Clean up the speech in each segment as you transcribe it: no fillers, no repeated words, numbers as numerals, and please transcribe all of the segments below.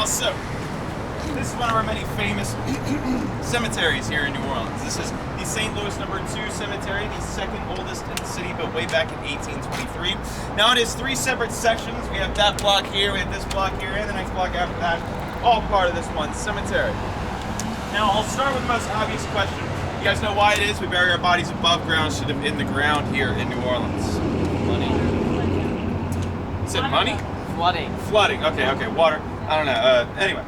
So, this is one of our many famous cemeteries here in New Orleans. This is the St. Louis No. 2 Cemetery, the second oldest in the city, built way back in 1823. Now it is 3 separate sections. We have that block here, we have this block here, and the next block after that, all part of this one cemetery. Now I'll start with the most obvious question. You guys know why it is we bury our bodies above ground instead of in the ground here in New Orleans? Money. Is it money? Flooding. Flooding, okay, water. I don't know. Anyway,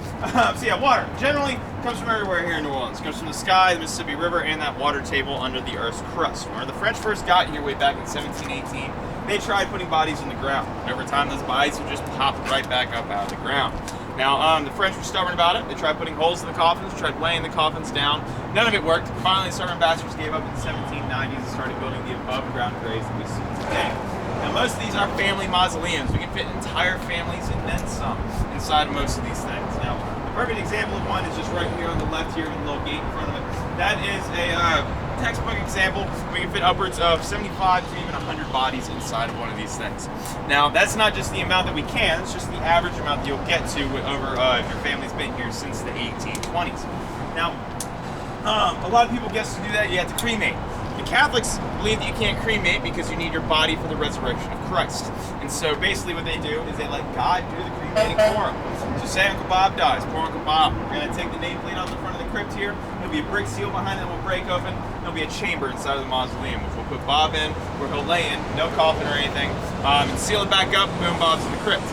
so yeah, water generally comes from everywhere here in New Orleans. It comes from the sky, the Mississippi River, and that water table under the Earth's crust. When the French first got here way back in 1718, they tried putting bodies in the ground. Over time, those bodies would just pop right back up out of the ground. Now, the French were stubborn about it. They tried putting holes in the coffins, tried laying the coffins down. None of it worked. Finally, the stubborn bastards gave up in the 1790s and started building the above-ground graves that we see today. Now, most of these are family mausoleums. We can fit entire families and then some inside of most of these things. Now, the perfect example of one is just right here on the left here with a little gate in front of it. That is a textbook example. We can fit upwards of 75 to even 100 bodies inside of one of these things. Now, that's not just the amount that we can, it's just the average amount that you'll get to over if your family's been here since the 1820s. Now, a lot of people guess to do that, you have to cremate. The Catholics believe that you can't cremate because you need your body for the resurrection of Christ. And so basically what they do is they let God do the cremating for them. So say Uncle Bob dies, poor Uncle Bob. We're going to take the nameplate off the front of the crypt here. There'll be a brick seal behind it that will break open. There'll be a chamber inside of the mausoleum, which we'll put Bob in, where he'll lay in, no coffin or anything, and seal it back up, boom, Bob's in the crypt.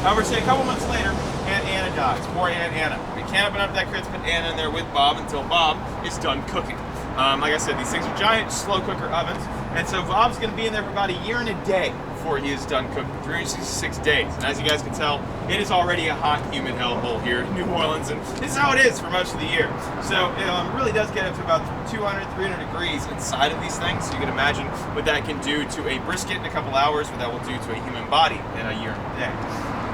However, say a couple months later, Aunt Anna dies. Poor Aunt Anna. We can't open up that crypt, put Anna in there with Bob until Bob is done cooking. Like I said, these things are giant slow cooker ovens, and so Bob's going to be in there for about a year and a day before he is done cooking, 366 days. And as you guys can tell, it is already a hot, humid hellhole here in New Orleans, and this is how it is for most of the year. So it really does get up to about 200, 300 degrees inside of these things. So you can imagine what that can do to a brisket in a couple hours, what that will do to a human body in a year and a day.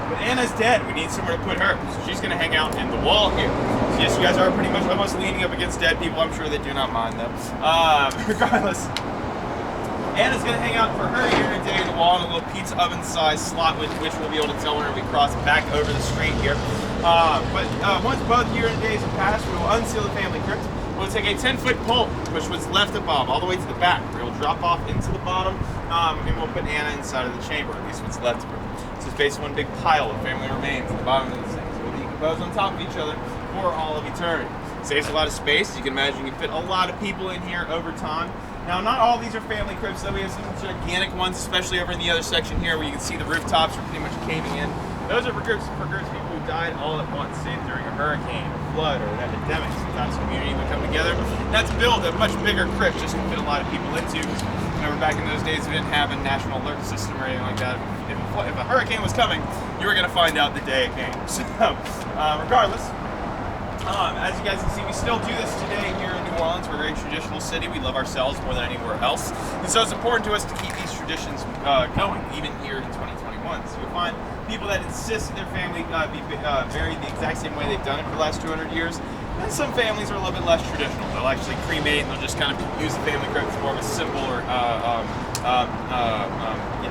But Anna's dead. We need somewhere to put her. So she's going to hang out in the wall here. So yes, you guys are pretty much almost leaning up against dead people. I'm sure they do not mind, though. Regardless, Anna's going to hang out for her year and a day in the wall in a little pizza oven-sized slot, which we'll be able to tell whenever we cross back over the street here. But once both year and days have passed, we will unseal the family crypt. We'll take a 10-foot pole, which was left of Bob, all the way to the back. We'll drop off into the bottom, and we'll put Anna inside of the chamber, at least what's left of her. So it's basically one big pile of family remains at the bottom of these things. We'll decompose on top of each other for all of eternity. Saves a lot of space. You can imagine you can fit a lot of people in here over time. Now, not all of these are family crypts, though. We have some gigantic ones, especially over in the other section here where you can see the rooftops are pretty much caving in. Those are for groups of people who died all at once, say during a hurricane, a flood, or an epidemic. Sometimes the community would come together. That's built a much bigger crypt just to fit a lot of people into. Remember, back in those days, we didn't have a national alert system or anything like that. If a hurricane was coming, you were going to find out the day it came. So, regardless, as you guys can see, we still do this today here in New Orleans. We're a very traditional city. We love ourselves more than anywhere else. And so it's important to us to keep these traditions going, even here in 2021. So you'll find people that insist that their family be buried the exact same way they've done it for the last 200 years. And some families are a little bit less traditional. They'll actually cremate and they'll just kind of use the family crypt as more of a symbol or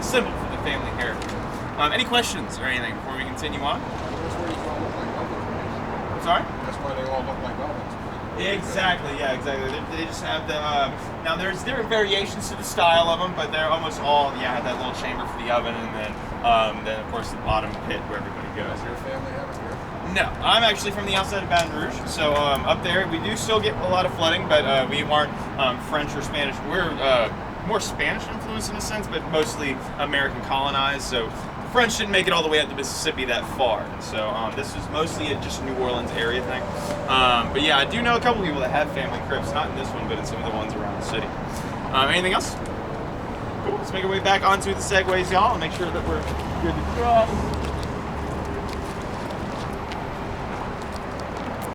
symbol for the family heritage. Any questions or anything before we continue on? Sorry? That's why they all look like ovens. Exactly, yeah, exactly. They just have the, now there's different variations to the style of them, but they're almost all, have that little chamber for the oven, and then of course the bottom pit where everybody goes. Does your family have it here? No, I'm actually from the outside of Baton Rouge, so up there we do still get a lot of flooding, but we aren't French or Spanish. We're more Spanish influenced in a sense, but mostly American colonized, so the French didn't make it all the way up to Mississippi that far, and so this is mostly just a New Orleans area thing. But yeah, I do know a couple people that have family crypts, not in this one, but in some of the ones around the city. Anything else? Cool, let's make our way back onto the Segways, y'all, and make sure that we're good to go.